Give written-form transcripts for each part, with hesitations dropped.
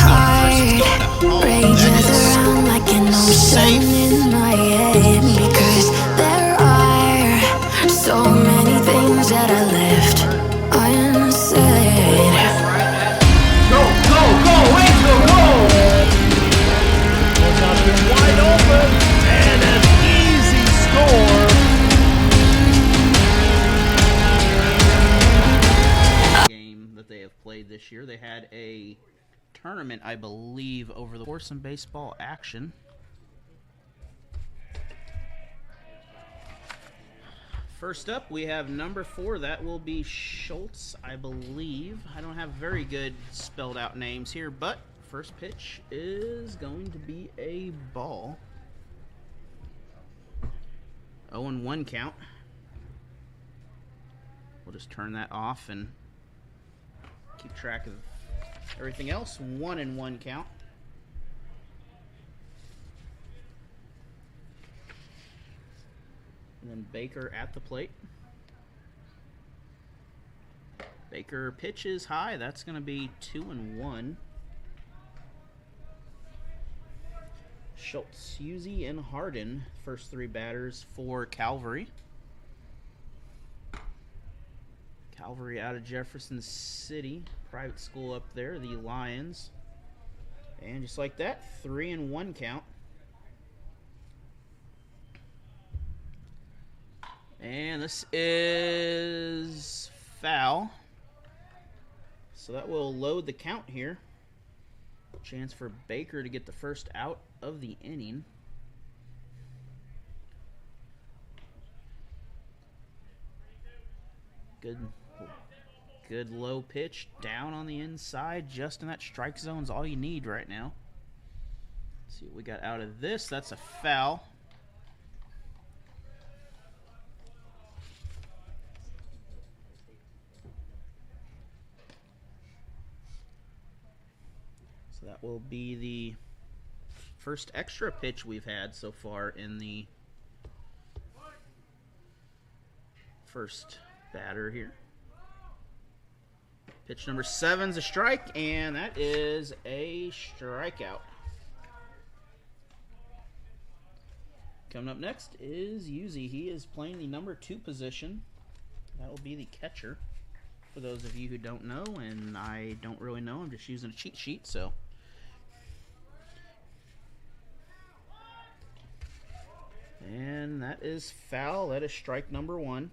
heart rages around like an ocean in my head, because there are so many things that I left unsaid. Go, go, go, Rachel, go! Goes out here wide open, and an easy score. Game that they have played this year. They had a tournament, I believe, over the course some baseball action. First up, we have number 4. That will be Schultz, I believe. I don't have very good spelled out names here, but first pitch is going to be a ball. 0-1 count. We'll just turn that off and keep track of everything else. 1-1 count. And then Baker at the plate. Baker pitches high. That's going to be 2-1. Schultz, Husey, and Harden, first 3 batters for Calvary. Calvary out of Jefferson City, private school up there, the Lions. And just like that, 3-1 count. And this is foul. So that will load the count here. Chance for Baker to get the first out of the inning. Good low pitch down on the inside, just in that strike zone is all you need right now. Let's see what we got out of this. That's a foul. So that will be the first extra pitch we've had so far in the first batter here. Pitch number 7's a strike, and that is a strikeout. Coming up next is Husey. He is playing the number 2 position. That will be the catcher. For those of you who don't know, and I don't really know, I'm just using a cheat sheet, so. And that is foul. That is strike number 1.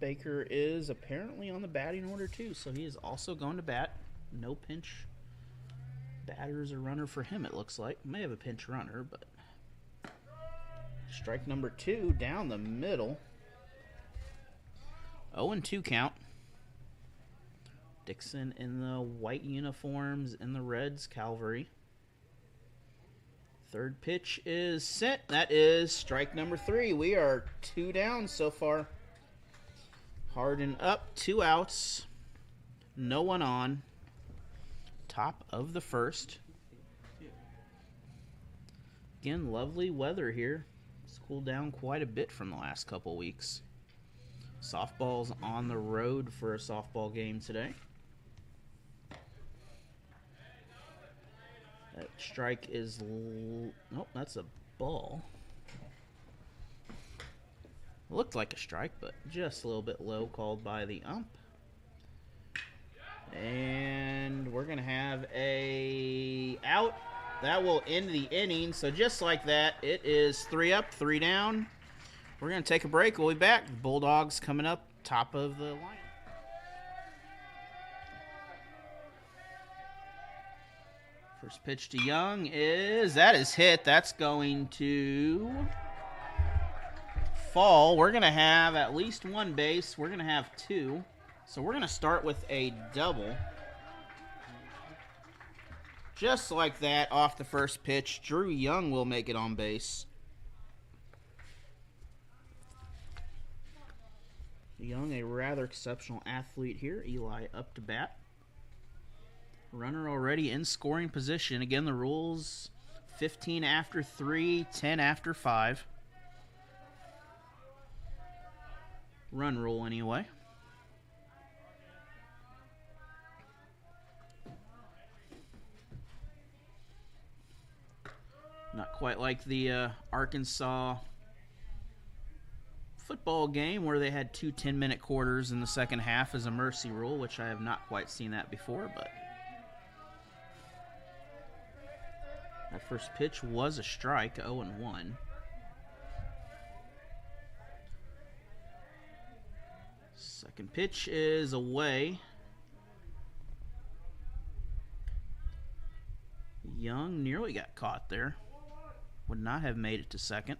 Baker is apparently on the batting order too, so he is also going to bat. No pinch batters or runner for him, it looks like. May have a pinch runner, but strike number 2 down the middle. 0-2 count. Dixon in the white uniforms in the Reds, Calvary. Third pitch is sent. That is strike number 3. We are 2 down so far. Harden up, 2 outs, no one on. Top of the first. Again, lovely weather here. It's cooled down quite a bit from the last couple weeks. Softball's on the road for a softball game today. That strike is... Nope, that's a ball. Looked like a strike, but just a little bit low, called by the ump. And we're going to have a out. That will end the inning. So just like that, it is 3 up, 3 down. We're going to take a break. We'll be back. Bulldogs coming up, top of the line. First pitch to Young is hit. That's going to fall. We're going to have at least 1 base. We're going to have 2. So we're going to start with a double. Just like that, off the first pitch, Drew Young will make it on base. Young, a rather exceptional athlete here. Eli up to bat. Runner already in scoring position. Again, the rules 15 after 3, 10 after 5. Run rule anyway. Not quite like the Arkansas football game where they had 2 10-minute quarters in the second half as a mercy rule, which I have not quite seen that before, but that first pitch was a strike, 0-1. Second pitch is away. Young nearly got caught there. Would not have made it to second.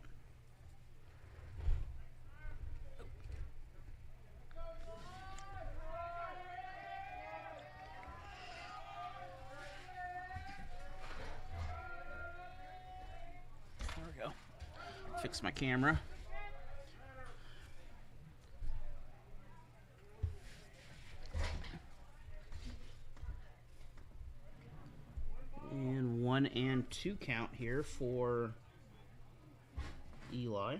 There we go. Fix my camera. And 1-2 count here for Eli.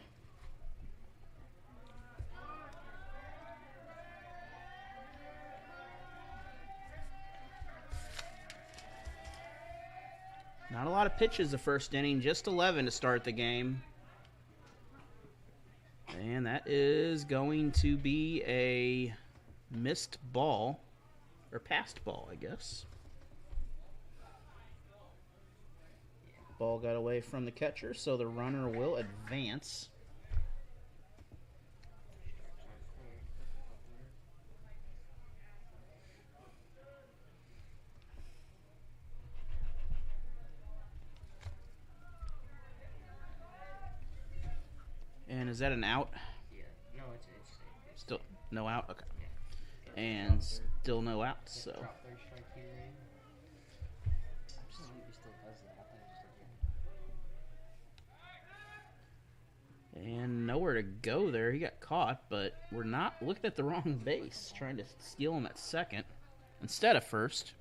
Not a lot of pitches the first inning, just 11 to start the game. And that is going to be a missed ball, or passed ball, I guess. Ball got away from the catcher, so the runner will advance. And is that an out? Yeah. No, it's Still no out? Okay. Yeah. And still no out, so. Drop third strike here. He still does that. And nowhere to go there. He got caught, but we're not looking at the wrong base. Trying to steal him at second instead of first.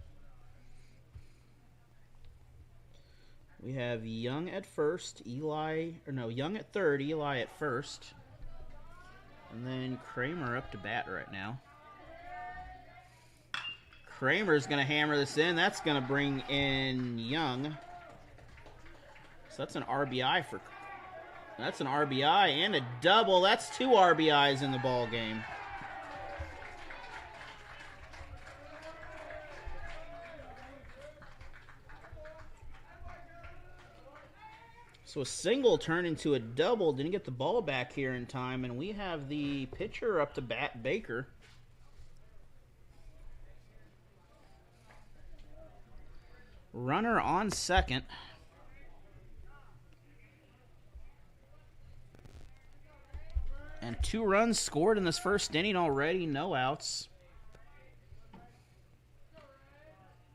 We have Young at first, Young at third, Eli at first. And then Kramer up to bat right now. Kramer's going to hammer this in. That's going to bring in Young. So that's an RBI for... That's an RBI and a double. That's 2 RBIs in the ball game. So a single turned into a double. Didn't get the ball back here in time. And we have the pitcher up to bat, Baker. Runner on second. And 2 runs scored in this first inning already. No outs.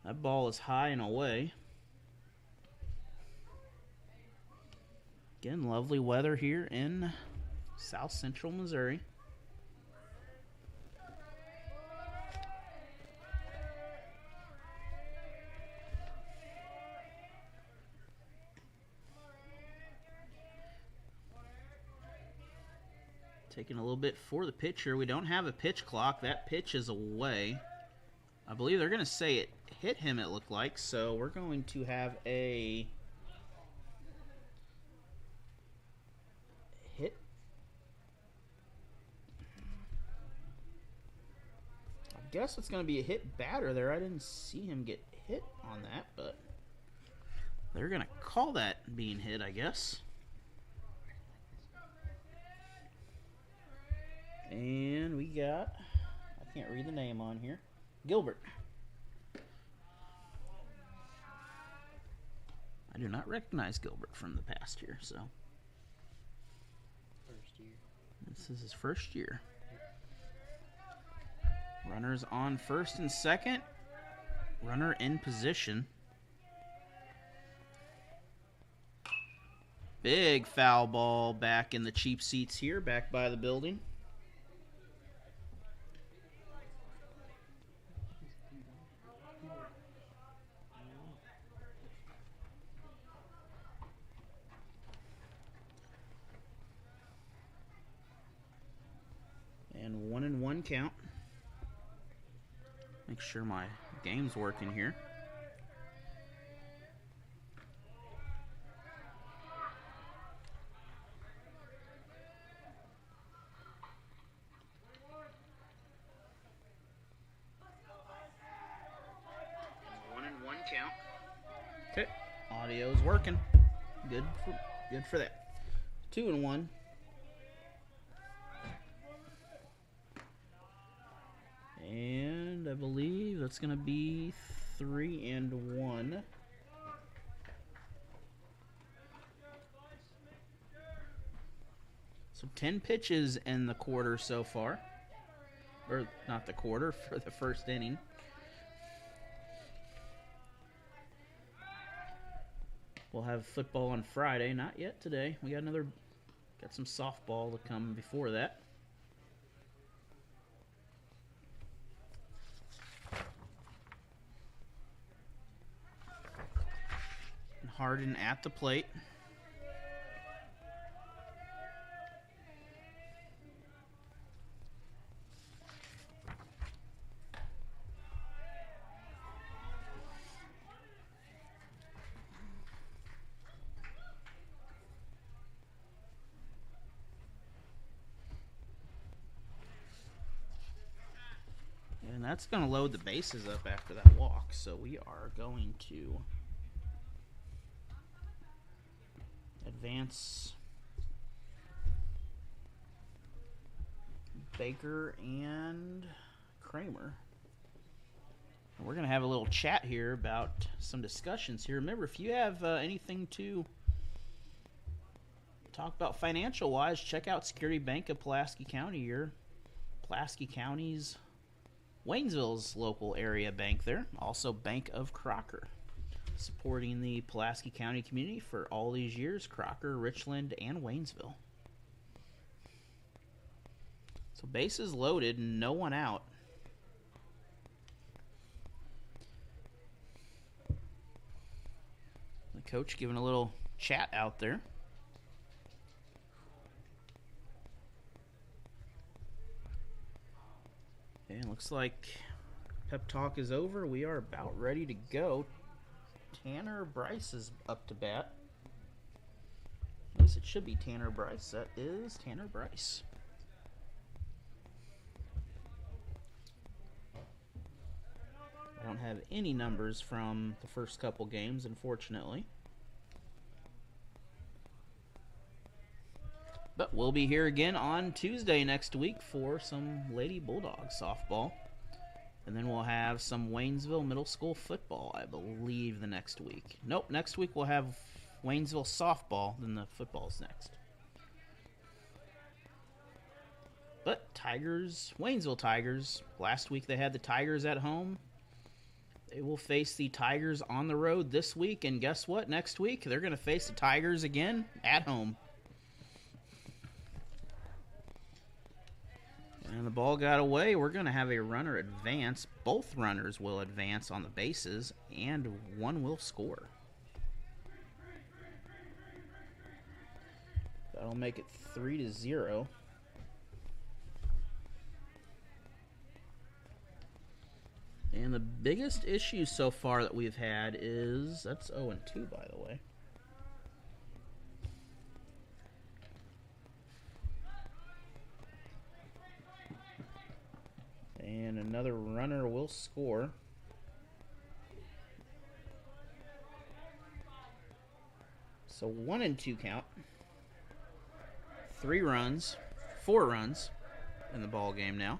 That ball is high and away. Again, lovely weather here in South Central Missouri. Taking a little bit for the pitcher. We don't have a pitch clock. That pitch is away. I believe they're going to say it hit him, it looked like. So we're going to have a hit. I guess it's going to be a hit batter there. I didn't see him get hit on that, but they're going to call that being hit, I guess. And we got, I can't read the name on here, Gilbert. I do not recognize Gilbert from the past year, so. First year. This is his first year. Runners on first and second. Runner in position. Big foul ball back in the cheap seats here, back by the building. count. Make sure my game's working here. Count. Okay, audio's working. Good for that. 2-1. And I believe that's gonna be 3-1. So 10 pitches in the quarter so far. Or not the quarter, for the first inning. We'll have football on Friday. Not yet today. We got some softball to come before that. Harden at the plate. And that's going to load the bases up after that walk. So we are going to advance Baker and Kramer. And we're going to have a little chat here about some discussions here. Remember, if you have anything to talk about financial-wise, check out Security Bank of Pulaski County, your Pulaski County's Waynesville's local area bank there. Also Bank of Crocker, supporting the Pulaski County community for all these years. Crocker, Richland, and Waynesville. So bases loaded, no one out. The coach giving a little chat out there. And looks like pep talk is over. We are about ready to go. Tanner Bryce is up to bat. At least it should be Tanner Bryce. That is Tanner Bryce. I don't have any numbers from the first couple games, unfortunately. But we'll be here again on Tuesday next week for some Lady Bulldogs softball. And then we'll have some Waynesville Middle School football, I believe, the next week. Nope, next week we'll have Waynesville softball, then the football's next. But Tigers, Waynesville Tigers, last week they had the Tigers at home. They will face the Tigers on the road this week, and guess what? Next week they're going to face the Tigers again at home. And the ball got away. We're going to have a runner advance. Both runners will advance on the bases, and one will score. That'll make it 3-0. And the biggest issue so far that we've had is, that's 0-2, by the way. And another runner will score. So 1-2 count. 4 runs in the ball game now.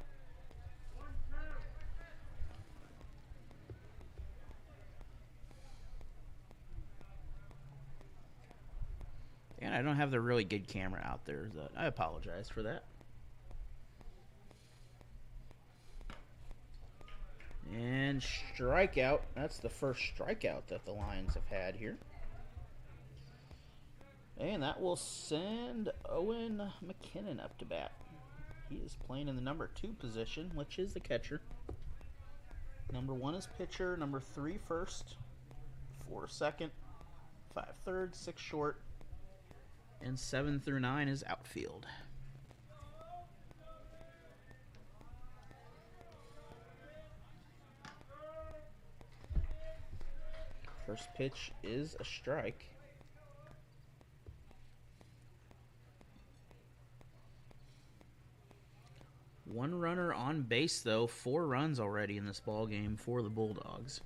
And I don't have the really good camera out there. I apologize for that. And strikeout. That's the first strikeout that the Lions have had here. And that will send Owen McKinnon up to bat. He is playing in the number 2 position, which is the catcher. Number 1 is pitcher. Number 3 first. 4 second. 5 third. 6 short. And 7 through 9 is outfield. First pitch is a strike. One runner on base, though. 4 runs already in this ball game for the Bulldogs.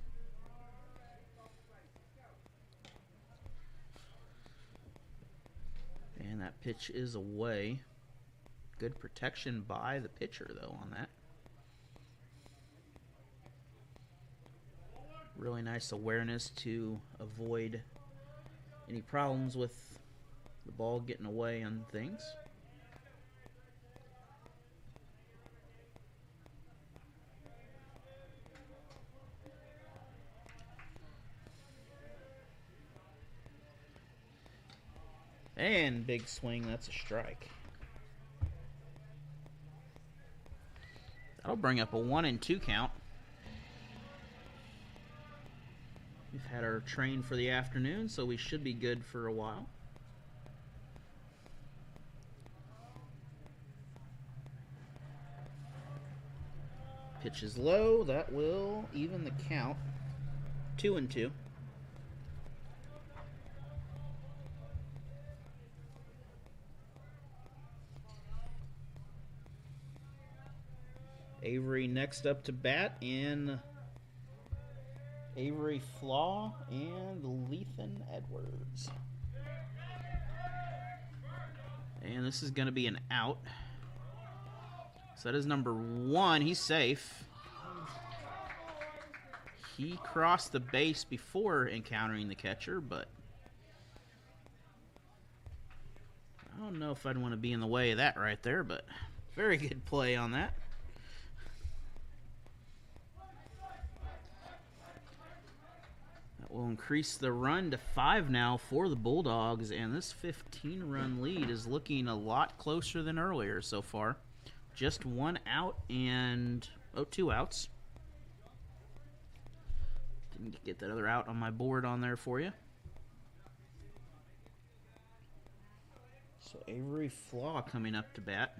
And that pitch is away. Good protection by the pitcher, though, on that. Really nice awareness to avoid any problems with the ball getting away on things. And big swing, that's a strike. That'll bring up a 1-2 count. We've had our train for the afternoon, so we should be good for a while. Pitch is low, that will even the count. 2-2. Avery next up to bat, and Avery Flaw and Lethan Edwards. And this is going to be an out. So that is number 1. He's safe. He crossed the base before encountering the catcher, but I don't know if I'd want to be in the way of that right there, but very good play on that. Will increase the run to 5 now for the Bulldogs, and this 15-run lead is looking a lot closer than earlier so far. Just 1 out and 2 outs. Didn't get that other out on my board on there for you. So Avery Flaw coming up to bat.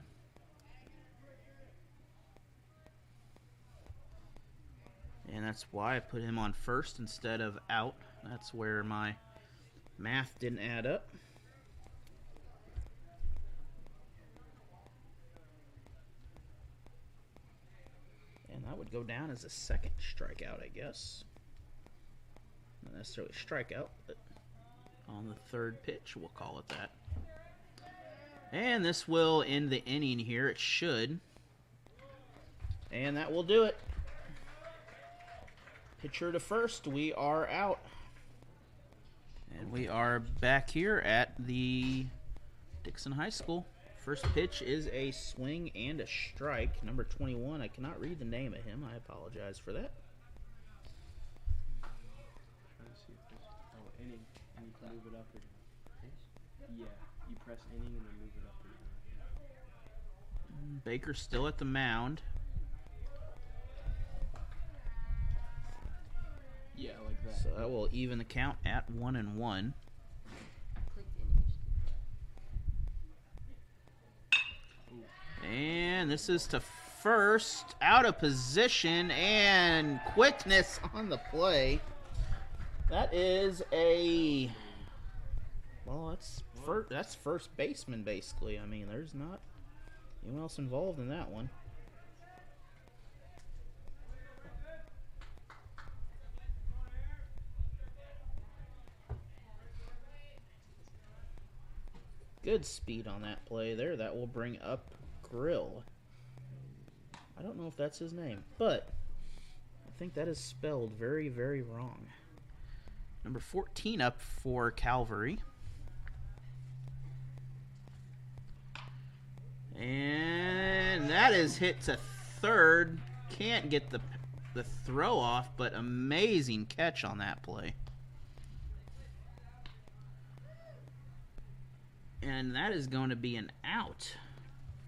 And that's why I put him on first instead of out. That's where my math didn't add up. And that would go down as a second strikeout, I guess. Not necessarily strikeout, but on the third pitch, we'll call it that. And this will end the inning here. It should. And that will do it. Pitcher to first, we are out. And we are back here at the Dixon High School. First pitch is a swing and a strike. Number 21, I cannot read the name of him. I apologize for that. Trying to see if there's inning, and you can move it up or down. Yeah, you press inning and then move it up or down. Baker's still at the mound. Yeah, like that. So that will even the count at 1-1. And this is to first, out of position, and quickness on the play. That is a, well, that's first baseman basically. I mean, there's not anyone else involved in that one. Good speed on that play there. That will bring up Grill. I don't know if that's his name, but I think that is spelled very, very wrong. Number 14 up for Calvary. And that is hit to third. Can't get the throw off, but amazing catch on that play. And that is going to be an out.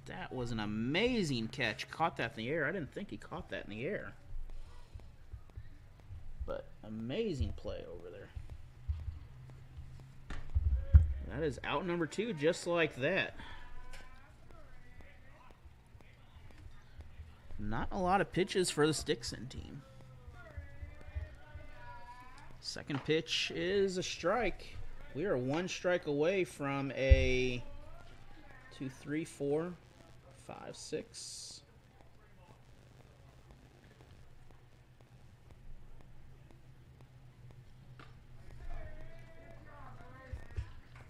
That was an amazing catch. Caught that in the air. I didn't think he caught that in the air. But amazing play over there. That is out number 2, just like that. Not a lot of pitches for the Dixon team. Second pitch is a strike. We are one strike away from a 2, 3, 4, 5, 6.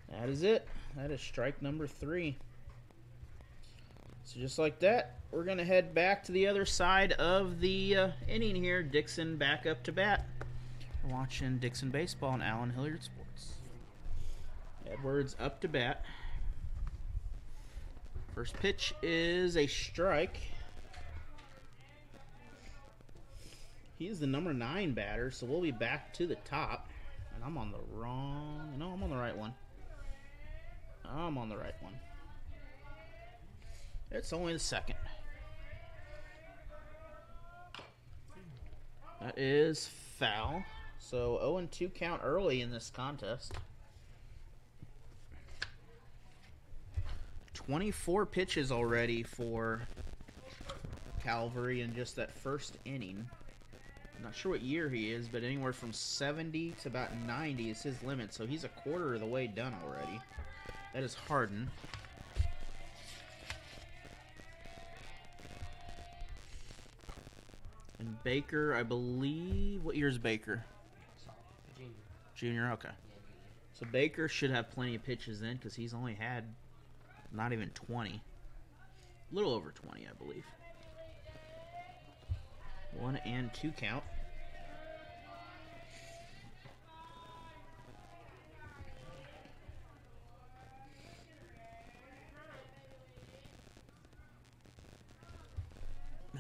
That is it. That is strike number 3. So just like that, we're going to head back to the other side of the inning here. Dixon back up to bat. We're watching Dixon baseball on Allen Hilliard Sports. Edwards up to bat. First pitch is a strike. He's the number 9 batter, so we'll be back to the top. And I'm on the wrong... No, I'm on the right one. I'm on the right one. It's only the second. That is foul. So 0-2 count early in this contest. 24 pitches already for Calvary in just that first inning. I'm not sure what year he is, but anywhere from 70 to about 90 is his limit. So he's a quarter of the way done already. That is Harden. And Baker, I believe... What year is Baker? Junior. Junior, okay. Yeah, junior. So Baker should have plenty of pitches then because he's only had not even 20. A little over 20, I believe. 1-2 count.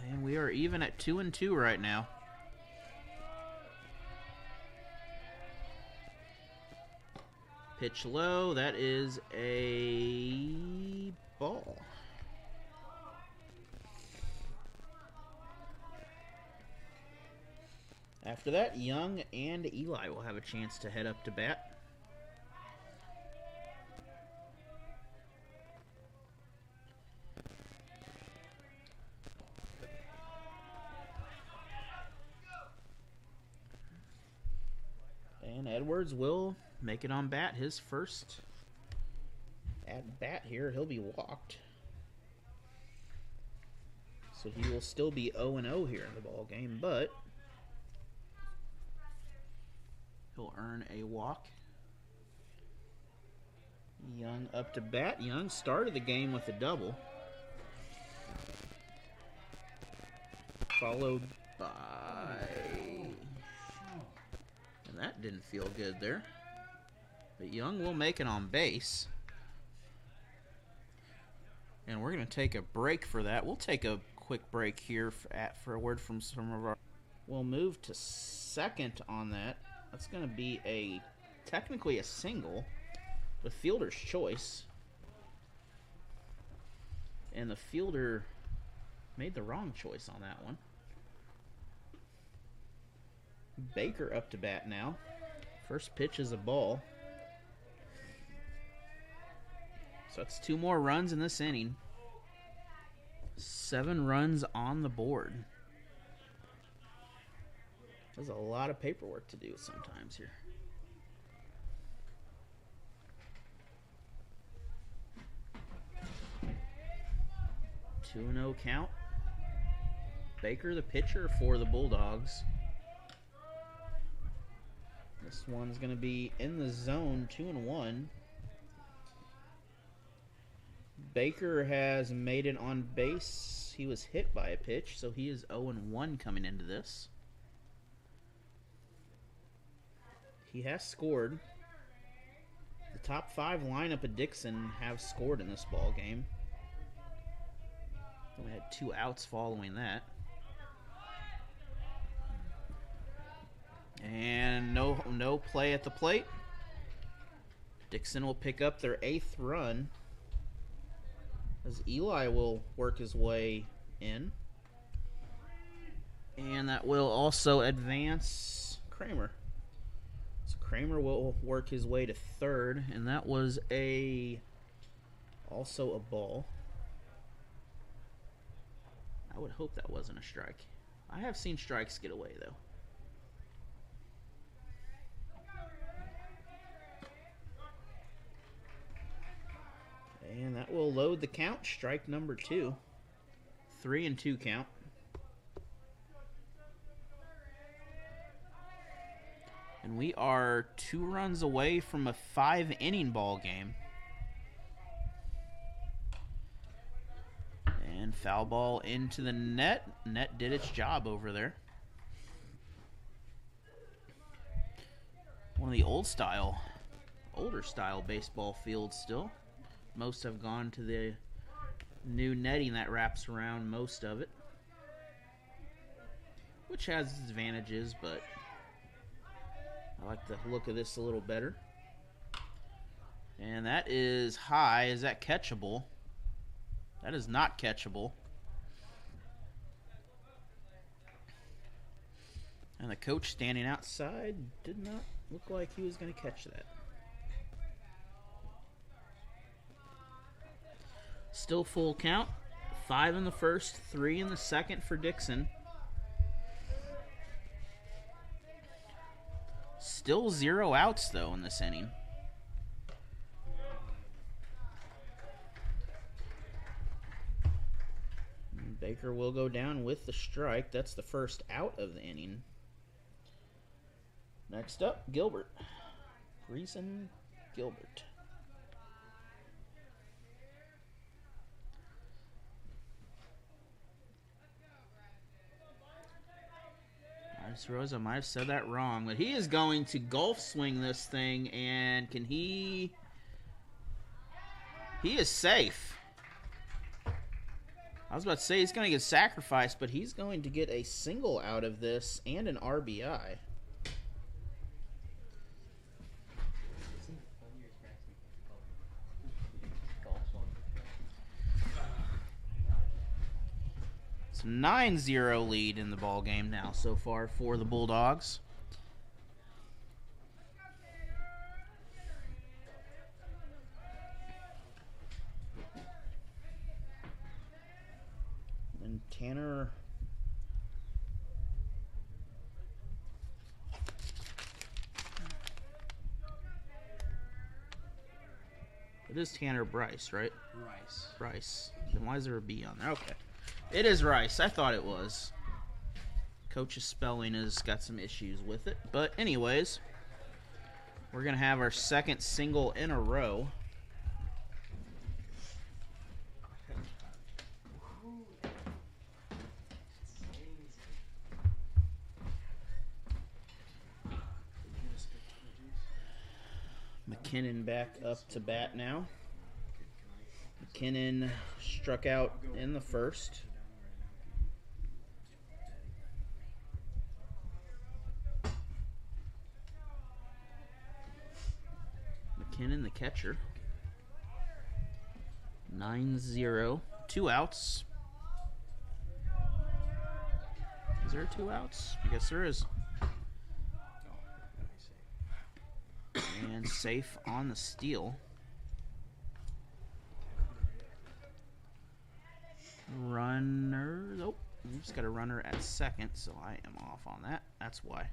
And we are even at 2-2 right now. Pitch low. That is a ball. After that, Young and Eli will have a chance to head up to bat. And Edwards will make it on bat. His first at bat here. He'll be walked. So he will still be 0-0 here in the ball game, but he'll earn a walk. Young up to bat. Young started the game with a double, followed by... And that didn't feel good there. But Young will make it on base. And we're going to take a break for that. We'll take a quick break here for a word from some of our... We'll move to second on that. That's going to be technically a single with fielder's choice. And the fielder made the wrong choice on that one. Baker up to bat now. First pitch is a ball. So that's 2 more runs in this inning. 7 runs on the board. There's a lot of paperwork to do sometimes here. 2-0 count. Baker, the pitcher for the Bulldogs. This one's going to be in the zone, 2-1. Baker has made it on base. He was hit by a pitch, so he is 0-1 coming into this. He has scored. The top 5 lineup of Dixon have scored in this ball game. We had 2 outs following that. And no play at the plate. Dixon will pick up their 8th run as Eli will work his way in. And that will also advance Kramer. So Kramer will work his way to 3rd, and that was also a ball. I would hope that wasn't a strike. I have seen strikes get away, though. And that will load the count. Strike number 2. 3-2 count. And we are 2 runs away from a 5-inning ball game. And foul ball into the net. Net did its job over there. One of the older style baseball fields still. Most have gone to the new netting that wraps around most of it, which has its advantages, but I like the look of this a little better. And that is high. Is that catchable? That is not catchable. And the coach standing outside did not look like he was going to catch that. Still full count. 5 in the first, 3 in the second for Dixon. Still 0 outs, though, in this inning. And Baker will go down with the strike. That's the first out of the inning. Next up, Gilbert. Reason Gilbert. Rose, I might have said that wrong, but he is going to golf swing this thing, and can he... He is safe. I was about to say he's going to get sacrificed, but he's going to get a single out of this and an RBI. It's a 9-0 lead in the ball game now so far for the Bulldogs. And Tanner... It is Tanner Bryce, right? Bryce. Then why is there a B on there? Okay. It is Rice. I thought it was. Coach's spelling has got some issues with it. But anyways, we're going to have our second single in a row. McKinnon back up to bat now. McKinnon struck out in the first. McKinnon, the catcher. 9-0. 2 outs. Is there 2 outs? I guess there is. And safe on the steal. Runner. Nope. We just got a runner at second, so I am off on that. That's why.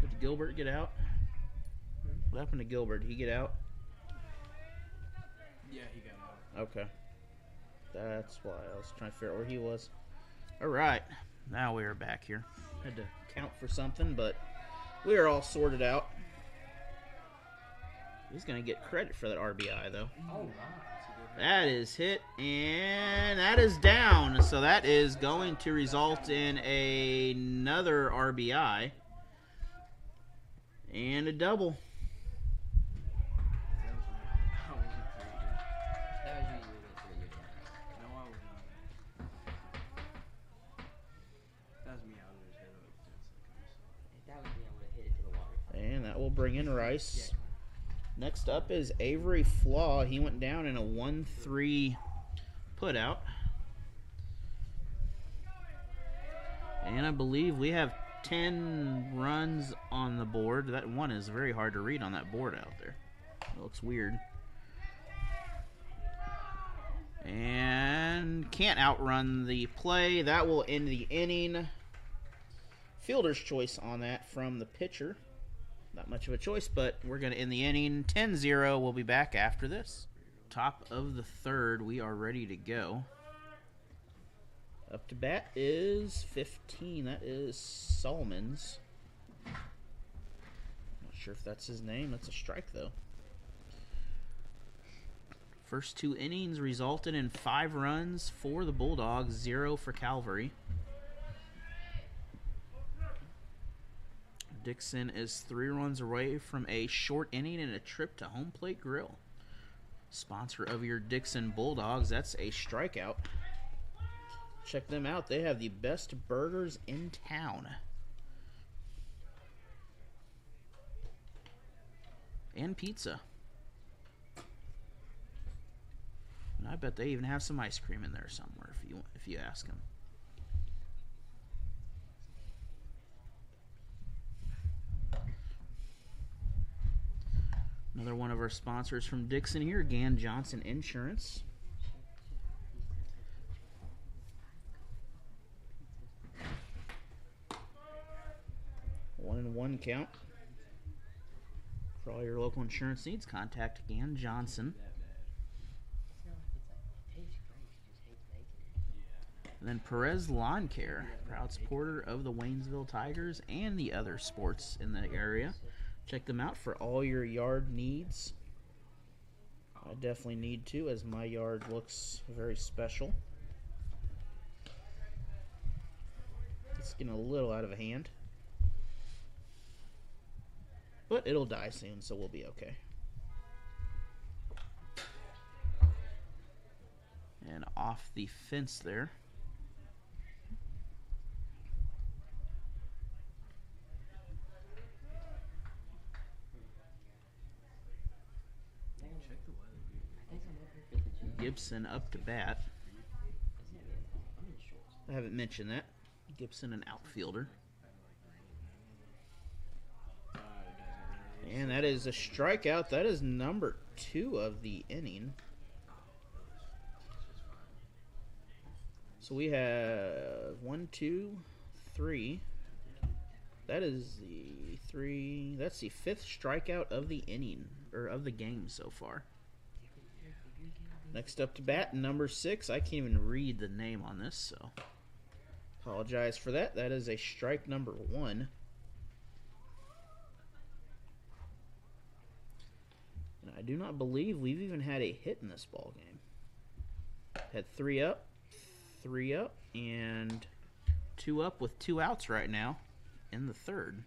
Did Gilbert get out? What happened to Gilbert? Did he get out? Yeah, he got out. Okay. That's why I was trying to figure out where he was. All right. Now we are back here. Had to count for something, but we are all sorted out. He's going to get credit for that RBI, though. Oh, wow. That is hit, and that is down. So that is going to result in another RBI and a double. That was usually the 3 years. No, I was not. That was me out of his head. If that was me, I would have hit it to the water. And that will bring in Rice. Next up is Avery Flaw. He went down in a 1-3 putout. And I believe we have 10 runs on the board. That one is very hard to read on that board out there. It looks weird. And can't outrun the play. That will end the inning. Fielder's choice on that from the pitcher. Not much of a choice, but we're going to end the inning 10-0. We'll be back after this. Top of the third, we are ready to go. Up to bat is 15. That is Solomons. Not sure if that's his name. That's a strike, though. First 2 innings resulted in 5 runs for the Bulldogs, 0 for Calvary. Dixon is 3 runs away from a short inning and a trip to Home Plate Grill. Sponsor of your Dixon Bulldogs, that's a strikeout. Check them out. They have the best burgers in town. And pizza. And I bet they even have some ice cream in there somewhere if you ask them. Another one of our sponsors from Dixon here, Gan Johnson Insurance. One and one count. For all your local insurance needs, contact Gan Johnson. And then Perez Lawn Care, proud supporter of the Waynesville Tigers and the other sports in the area. Check them out for all your yard needs. I definitely need to, as my yard looks very special. It's getting a little out of hand. But it'll die soon, so we'll be okay. And off the fence there. Gibson up to bat. I haven't mentioned that. Gibson, an outfielder. And that is a strikeout. That is number 2 of the inning. So we have 1, 2, 3. That is the 3. That's the 5th strikeout of the inning, or of the game so far. Next up to bat, number 6. I can't even read the name on this, so apologize for that. That is a strike number 1. And I do not believe we've even had a hit in this ball game. Had 3 up, and 2 up with 2 outs right now in the third.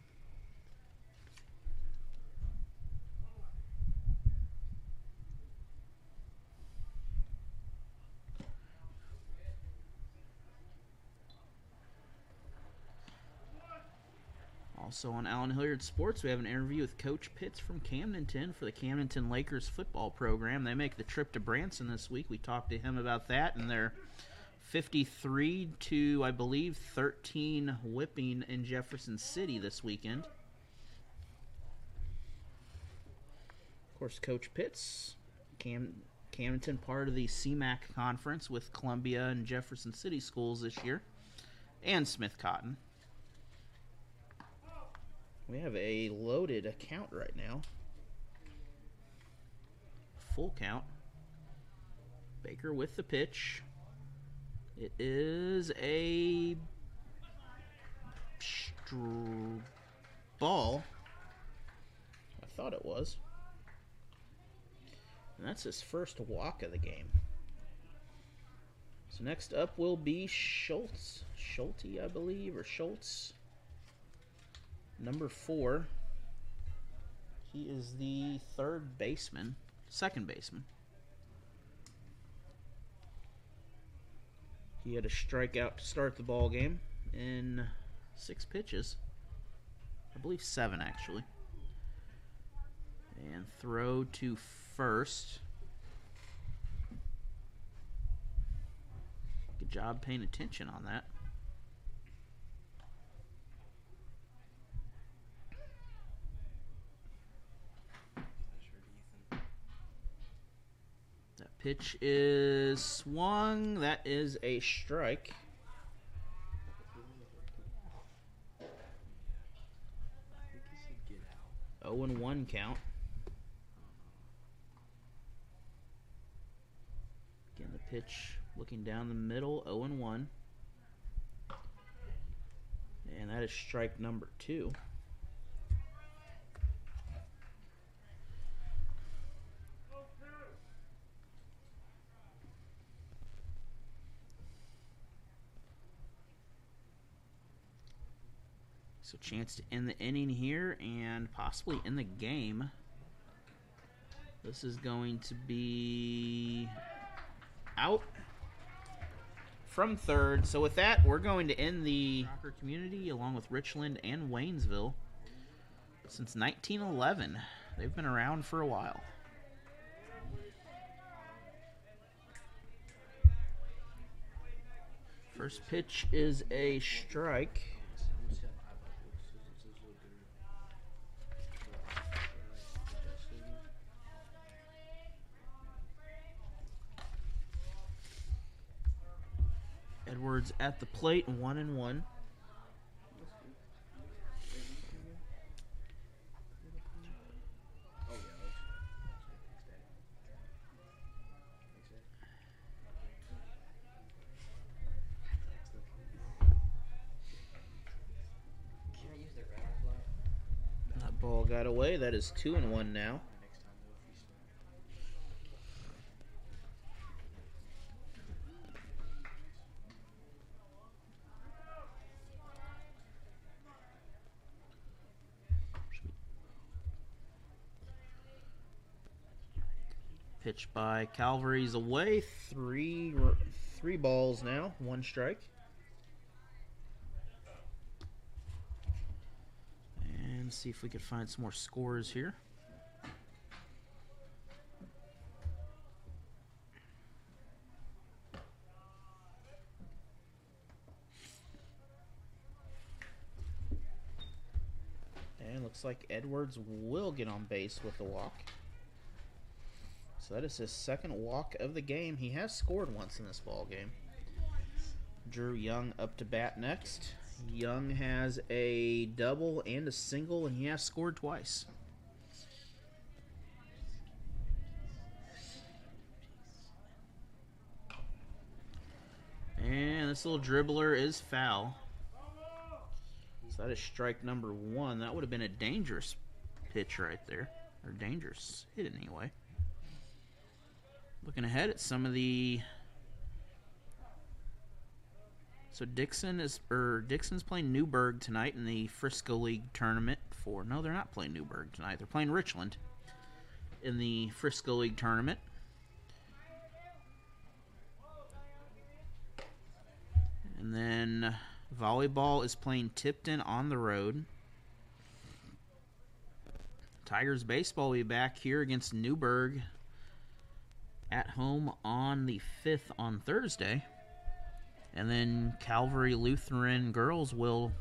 Also on Allen Hilliard Sports, we have an interview with Coach Pitts from Camdenton for the Camdenton Lakers football program. They make the trip to Branson this week. We talked to him about that and their 53 to, I believe, 13 whipping in Jefferson City this weekend. Of course, Coach Pitts, Camdenton, part of the CMAC conference with Columbia and Jefferson City schools this year, and Smith Cotton. We have a loaded account right now. Full count. Baker with the pitch. It is a ball. I thought it was. And that's his first walk of the game. So next up will be Schultz. Schulte, I believe, or Schultz. Number 4. He is the second baseman. He had a strikeout to start the ball game in 6 pitches. I believe 7, actually. And throw to first. Good job paying attention on that. Pitch is swung. That is a strike. I think he said get out. 0-1 count. Again, the pitch looking down the middle, 0-1. And that is strike number 2. So chance to end the inning here and possibly end the game. This is going to be out from third. So with that, we're going to end the soccer community along with Richland and Waynesville since 1911. They've been around for a while. First pitch is a strike. Edwards at the plate, 1-1. That ball got away. That is 2-1 now. Pitch by Calvary's away. Three balls now. 1 strike. And see if we could find some more scores here. And looks like Edwards will get on base with the walk. So that is his second walk of the game. He has scored once in this ball game. Drew Young up to bat next. Young has a double and a single, and he has scored twice. And this little dribbler is foul. So that is strike number 1. That would have been a dangerous pitch right there. Or dangerous hit anyway. Looking ahead at some of the... So Dixon's playing Newburgh tonight in the Frisco League tournament for... No, they're not playing Newburgh tonight. They're playing Richland in the Frisco League tournament. And then volleyball is playing Tipton on the road. Tigers baseball will be back here against Newburgh at home on the 5th on Thursday. And then Calvary Lutheran girls will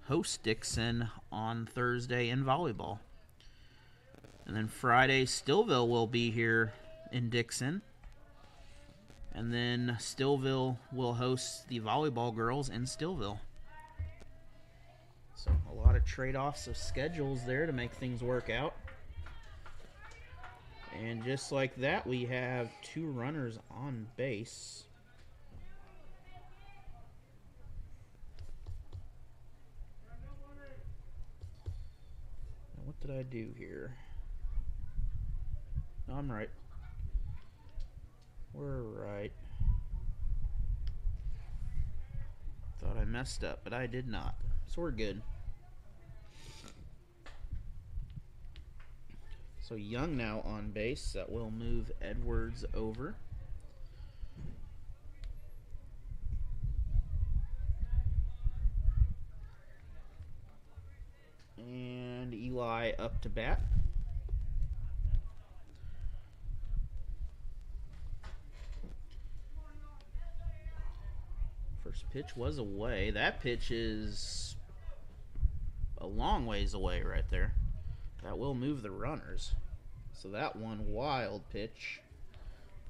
host Dixon on Thursday in volleyball. And then Friday, Stillville will be here in Dixon. And then Stillville will host the volleyball girls in Stillville. So a lot of trade-offs of schedules there to make things work out. And just like that, we have 2 runners on base. Now, what did I do here? No, I'm right. We're right. Thought I messed up, but I did not. So we're good. So Young now on base. That will move Edwards over. And Eli up to bat. First pitch was away. That pitch is a long ways away right there. That will move the runners. So that one wild pitch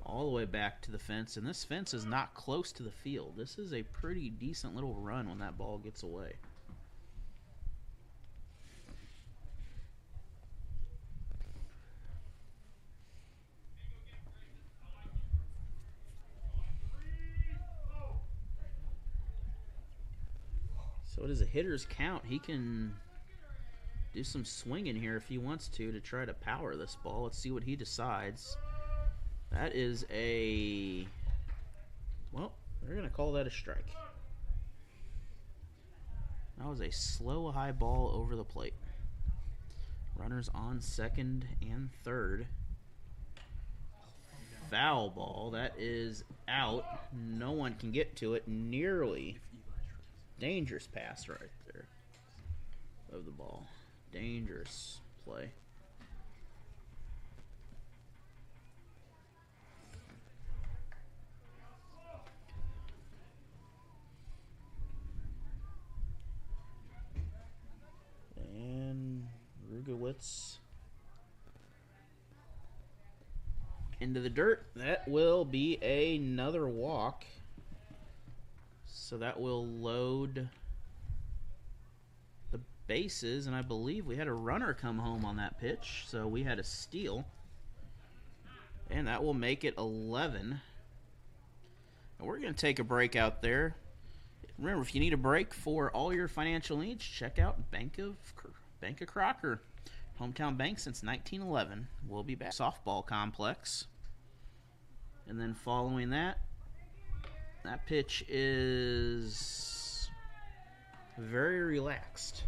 all the way back to the fence, and this fence is not close to the field. This is a pretty decent little run when that ball gets away. So it is a hitter's count. He can do some swinging here if he wants to try to power this ball. Let's see what he decides. That is a, well, we're going to call that a strike. That was a slow high ball over the plate. Runners on second and third. Foul ball. That is out. No one can get to it. Nearly. Dangerous pass right there of the ball. Dangerous play. And Rugowitz into the dirt. That will be another walk. So that will load the bases, and I believe we had a runner come home on that pitch, so we had a steal. And that will make it 11. And we're going to take a break out there. Remember, if you need a break for all your financial needs, check out Bank of Crocker. Hometown bank since 1911. We'll be back. Softball complex. And then following that, that pitch is very relaxed.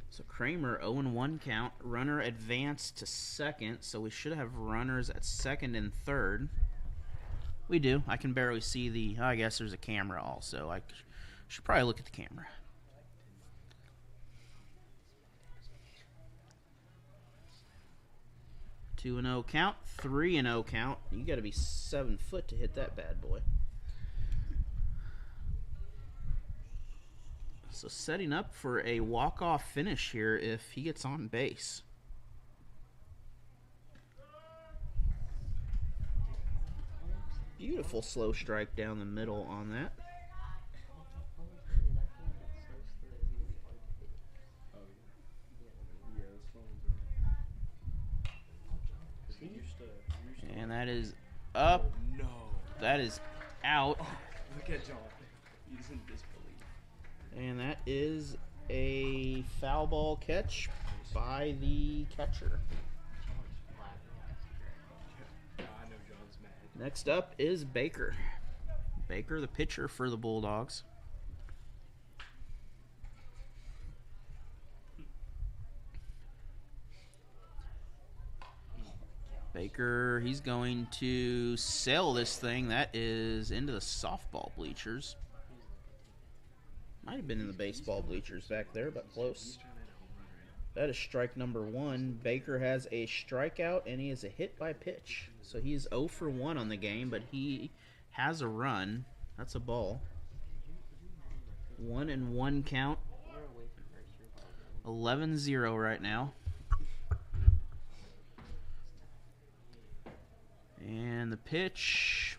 So Kramer, 0-1 count. Runner advanced to second, so we should have runners at second and third. We do. I can barely see the, I guess there's a camera also. I should probably look at the camera. 2-0 count, 3-0 count. You got to be 7 foot to hit that bad boy. So setting up for a walk-off finish here if he gets on base. Beautiful slow strike down the middle on that. And that is up. Oh, no. That is out. Look at John. He's in disbelief. And that is a foul ball catch by the catcher. I know John's mad. Next up is Baker. Baker, the pitcher for the Bulldogs. Baker, he's going to sail this thing. That is into the softball bleachers. Might have been in the baseball bleachers back there, but close. That is strike number 1. Baker has a strikeout, and he is a hit by pitch. So he's 0 for 1 on the game, but he has a run. That's a ball. 1-1 count. 11-0 right now. And the pitch,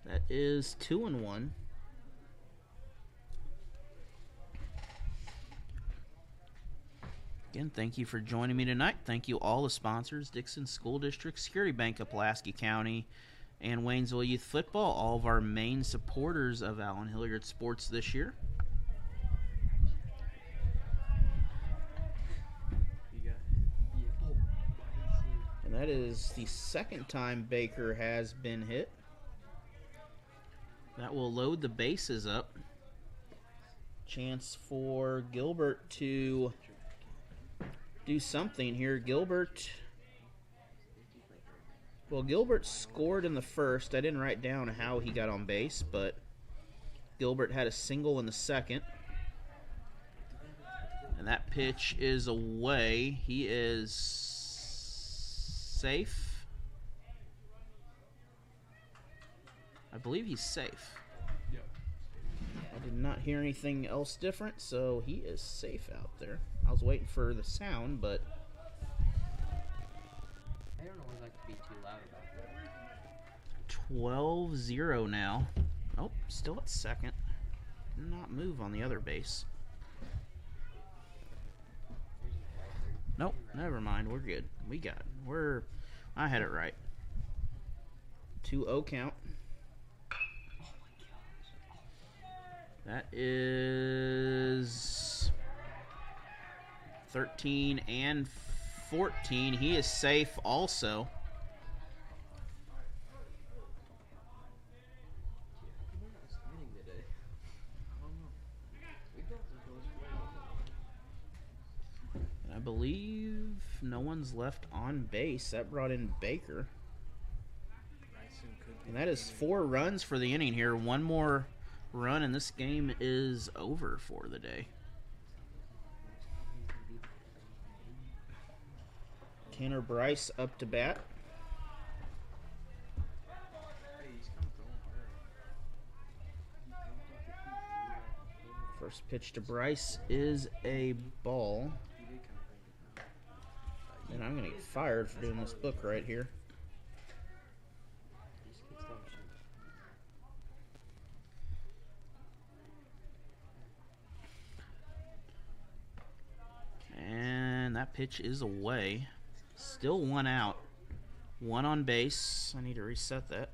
that is 2-1. Again, thank you for joining me tonight. Thank you all the sponsors, Dixon School District, Security Bank of Pulaski County, and Waynesville Youth Football, all of our main supporters of Allen Hilliard Sports this year. And that is the second time Baker has been hit. That will load the bases up. Chance for Gilbert to do something here. Gilbert scored in the first. I didn't write down how he got on base, but Gilbert had a single in the second. And that pitch is away. He is safe. I believe he's safe. Yep. I did not hear anything else different, so he is safe out there. I was waiting for the sound, but I don't always like to be too loud about that. 12-0 now. Oh, still at second. Did not move on the other base. Nope, never mind. We're good. We got it. I had it right. 2-0 count. That is 13 and 14. He is safe also. And I believe no one's left on base. That brought in Baker. And that is 4 runs for the inning here. One more run and this game is over for the day. Tanner Bryce up to bat. First pitch to Bryce is a ball. And I'm going to get fired for doing this book right here. And that pitch is away. Still 1 out. 1 on base. I need to reset that.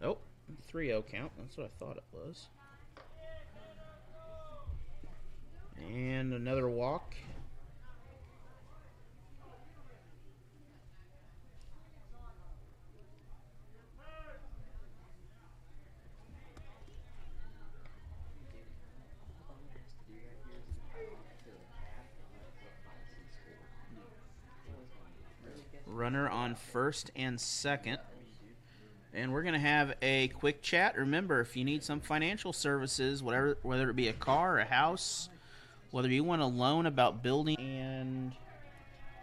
Oh, 3-0 count. That's what I thought it was. And another walk. Runner on first and second. And we're going to have a quick chat. Remember, if you need some financial services, whether it be a car, a house, whether you want a loan about building. And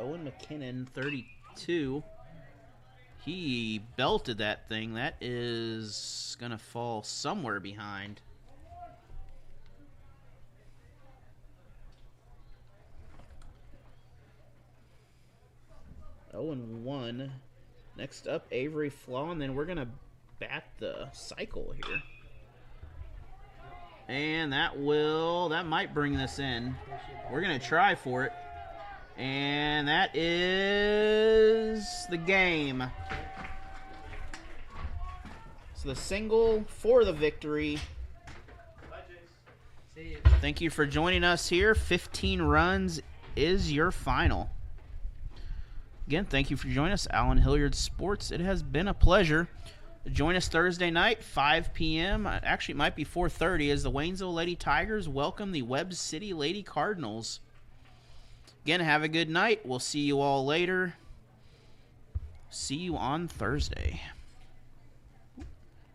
Owen McKinnon, 32. He belted that thing. That is going to fall somewhere behind. Owen 1. Next up, Avery Flaw, and then we're going to bat the cycle here. And that might bring this in. We're going to try for it. And that is the game. So the single for the victory. Thank you for joining us here. 15 runs is your final. Again, thank you for joining us, Allen Hilliard Sports. It has been a pleasure. Join us Thursday night, 5 p.m. Actually, it might be 4:30 as the Waynesville Lady Tigers welcome the Webb City Lady Cardinals. Again, have a good night. We'll see you all later. See you on Thursday.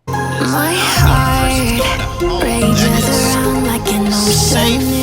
My heart rages around like an ocean